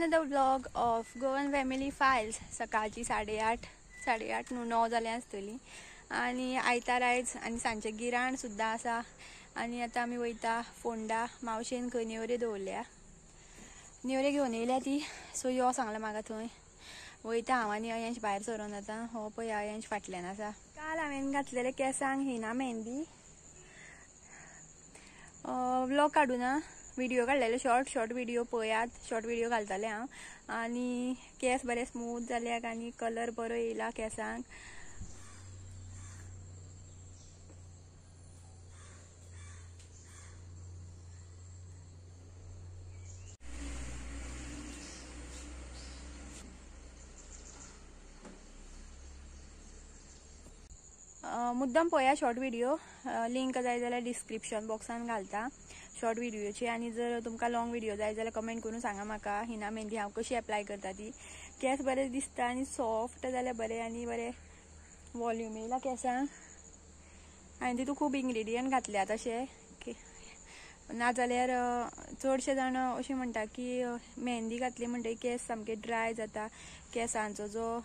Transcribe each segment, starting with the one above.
another vlog of Goan family Fayol's. सकाळची 8:30 न्हू 9 जाले आसतली आणि आयतार आयज आणि सांजचे गिराण सुद्धा आसा. आणि आता आमी वयता फोंडा. मावशेन खंय नेवऱ्यो दवरल्या, नेवऱ्यो घेवन येयल्या ती. सो यो सांगला म्हाका थंय वयता हांव आनी अयंश भायर सरोन. आतां हो पळय अयंश फाटल्यान आसा. काल हांवें घातलेले केंसांक हिना मेहंदी. व्लॉग काडू ना, व्हिडिओ काडलेले शॉर्ट व्हिडिओ पळयात. शॉर्ट व्हिडिओ घालताले हांव. आणि केस बरे स्मूथ जाल्यात आणि कलर बरो येयला केसांक. मुद्दाम पळया शॉर्ट व्हिडिओ. लिंक जाय जाल्यार डिस्क्रिप्शन बॉक्सान घालता शॉर्ट व्हिडिओची. आणि जर तुमकां लॉंग व्हिडिओ जाय जाल्यार कमेंट करून सांगा म्हाका हिना मेहंदी हांव कशी एप्लाय करता ती. केस बरे दिसता आणि सॉफ्ट जाल्यार बरे आणि बरे वॉल्यूम येयला केसांक. हांवें तितून खूब इंग्रेडियंट घातल्या तशें नाजाल्यार चडशे जाण अशें म्हणटा की मेहंदी घातली म्हणटकीर केस सामके ड्राय जाता, केसांचो जो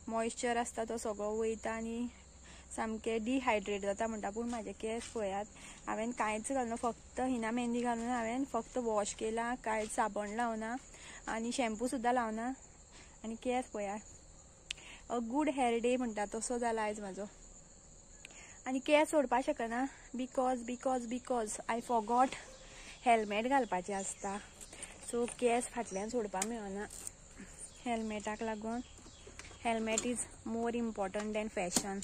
मॉइश्चर आसता तो सगळो वयता आणि सामके डिहायड्रेट जाता म्हणटा. पूण म्हाजे केस पळयात, हांवें कांयच घालना, फक्त हिना मेहंदी घालून हांवें फक्त वॉश केला, कांयच साबण लावना आणि शॅम्पू सुद्धा लावना. आणि केस पळयात, अ गूड हेअर डे म्हणटा तसो जाला आयज म्हाजो. आणि केस सोडपाक शकना बिकॉज आय फॉगॉट हेल्मेट घालपाचें आसता. सो केस फाटल्यान सोडपाक मेळना हेल्मेटाक लागून. Helmet is more important than fashion.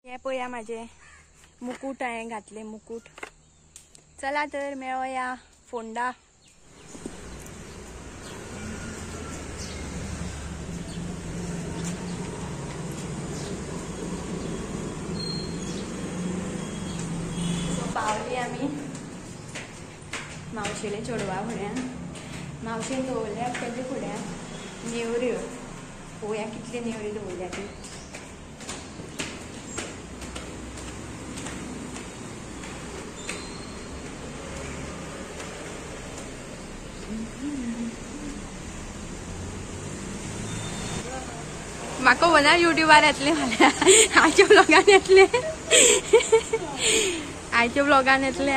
हे पळया म्हाजे मुकुट हांवें घातले, मुकुट. चला तर मेळोया फोंडा. पावली आमी मावशेले चेडवा फुड्यान. मावशेन दवरल्या तेजे फुड्यान नेवऱ्यो. पळोवया कितले नेवऱ्यो दवरल्या ती. म्हाका खबर युट्यूबार येतले फाल्यां. आयच्या ब्लॉगान येतले, आयच्या ब्लॉगान येतले.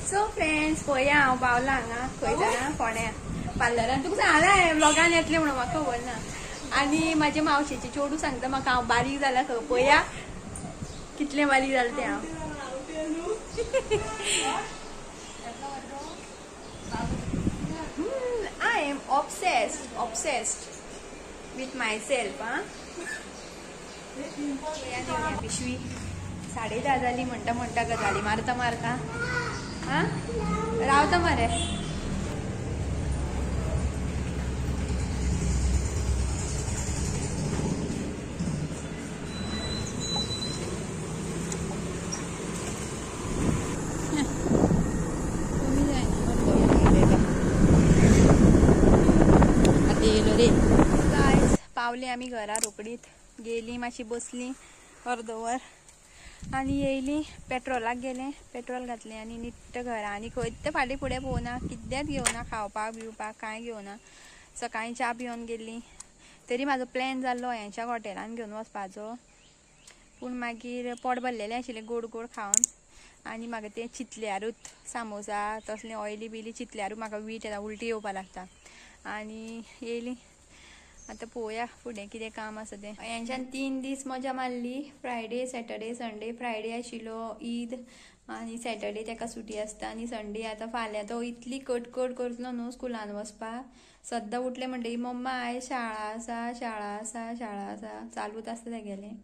सो फ्रेंड्स पळया हांव पावला हांगा. खंय जाणा फोण्या पार्लरान. तुका सांगला ब्लॉगान येतले म्हणून, म्हाका खबर ना. आणि म्हाजे मावशेचे चेडू सांगता म्हाका हांव बारीक जाला खंय. पळया कितले बारीक जालें तें हांव. I am obsessed with myself. पिशवी 10:30 जाली म्हणटा गजाली मारता रावता मरे. पावली आमी घरा रोकडीत. गेली मातशी बसली अर्दवर आणि येयली. पेट्रोलाक गेले, पेट्रोल घातलें आणि निट्ट घरा. आणि खंयच फाटीं फुडें पळोवना, कितेंच घेवना, खावपाक बिवपाक कांय घेवना. सकाळीं च्या पिवन गेली. तरी म्हाजो प्लॅन जाल्लो हेंच्या हॉटेलान घेवन वचपाचो, पूण मागीर पोट भरलेलें आशिल्लें गोड खावन. आणि म्हाका तें चितल्यारूच सामोसा तसलें ऑयली बिली चितल्यारूच म्हाका वीट येता, उलटी येवपाक लागता. आणि येयली. आता पळोवया फुडें कितें काम आसा तें. हेंच्यान 3 दीस मजा मारली. Friday, Saturday, Sunday. फ्रायडे आशिल्लो ईद आणि सॅटर्डे तेका सुटी आसता. आणि संडे आता फाल्यां तो इतली कटकट करतलो न्हू स्कुलान वचपाक. सद्दां उठले म्हणटकीर मम्मा आयज शाळा आसा चालूच आसता तेगेलें.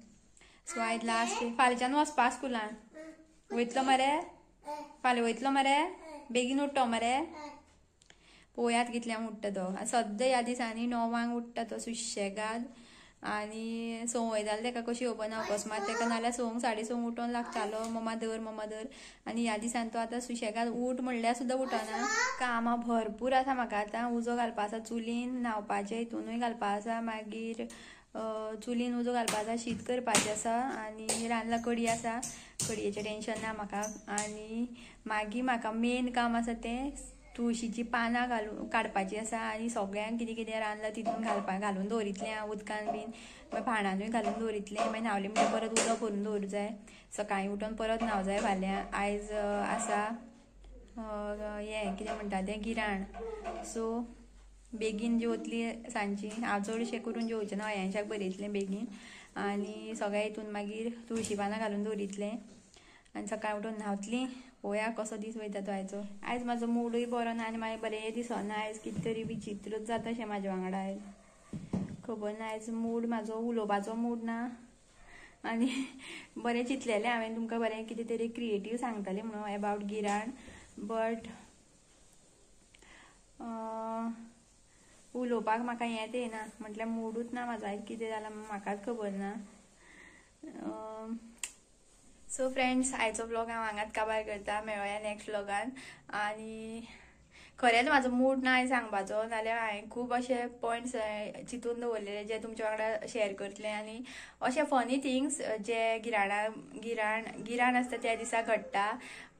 सो आयज लास्ट डे. फाल्यांच्यान वचपा स्कुलान. वयतलो मरे? फाल्यां वयतलो मरे? बेगीन उठ्ठो मरे? पळोवयात कितल्यांक उठ्ठा तो. सद्दां ह्या दिसांनी 9 उठ्ठा तो सुशेगाद. आनी संक वयतालें तेका कशी खबर ना अकस्मात तेका नाल्यार संक 6:30 उठोन लागतालो मम्मा धर आनी ह्या दिसान तो आतां सुशेगाद उठ म्हणल्यार सुद्दां उठना. कामां भरपूर आसा म्हाका आतां. उजो घालपा आसा चुलीन, न्हावपाचें हितूनूय घालपा आसा, मागीर चुलीन उजो घालपा आसा, शीत करपाचें आसा आनी रांदला कडी आसा. कडयेचें टेंशन ना म्हाका. आनी मागीर म्हाका मेन काम आसा तें तुळशीची पानां काडपाची आसा आनी सगळ्यांक कितें कितें रांदलां तितून घालून दवरितलें हांव उदकान बीन, मागीर भाणानूय घालून दवरितलें. मागीर न्हावलें म्हणल्यार परत उदक भरून दवरूं जाय. सकाळीं उठोन परत न्हांव जाय फाल्यां. आयज आसा हें कितें म्हणटा तें गिराण. सो बेगीन जेवतली सांजची. हांव चडशें करून जेवचें ना, अयांशाक बरयतलें बेगीन आनी सगळ्या हितून मागीर तुळशी पानां घालून दवरितलें आनी सकाळीं उठोन न्हावतलीं. पळोवया कसो दीस वयता तो आयचो. आयज म्हाजो मूडूय बरो ना आनी मागीर बरें दिसना. आयज कितें तरी विचित्रच जाता अशें म्हाज्या वांगडा आयज. खबर ना, आयज मूड म्हाजो उलोवपाचो मूड ना आनी बरें चिंतलेलें हांवें तुमकां बरें कितें तरी क्रिएटीव सांगतलें म्हणून अबावट गिराण, बट उलोवपाक म्हाका हेंच येना. म्हटल्यार मूडूच ना म्हाजो आयज. कितें जालां म्हाकाच खबर ना. सो फ्रेंड्स, आयचो ब्लॉग हांव हांगाच काबार करता. मेळोया नेक्स्ट ब्लॉगान. आनी खरेंच म्हाजो मूड ना आयज सांगपाचो, नाल्यार हांवें खूब अशे पॉयंट्स चिंतून दवरलेले जे तुमच्या वांगडा शेअर करतलें. आनी अशे फनी थिंग्स जे गिराण आसता त्या दिसा घडटा,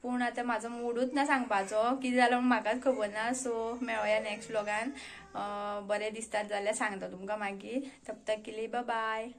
पूण आतां म्हाजो मूडूच ना सांगपाचो. कितें जालो म्हाकाच खबर ना. सो मेळोया नेक्स्ट ब्लॉगान. बरें दिसतात जाल्यार सांगता तुमकां मागीर. तब तक के लिए बाय बाय.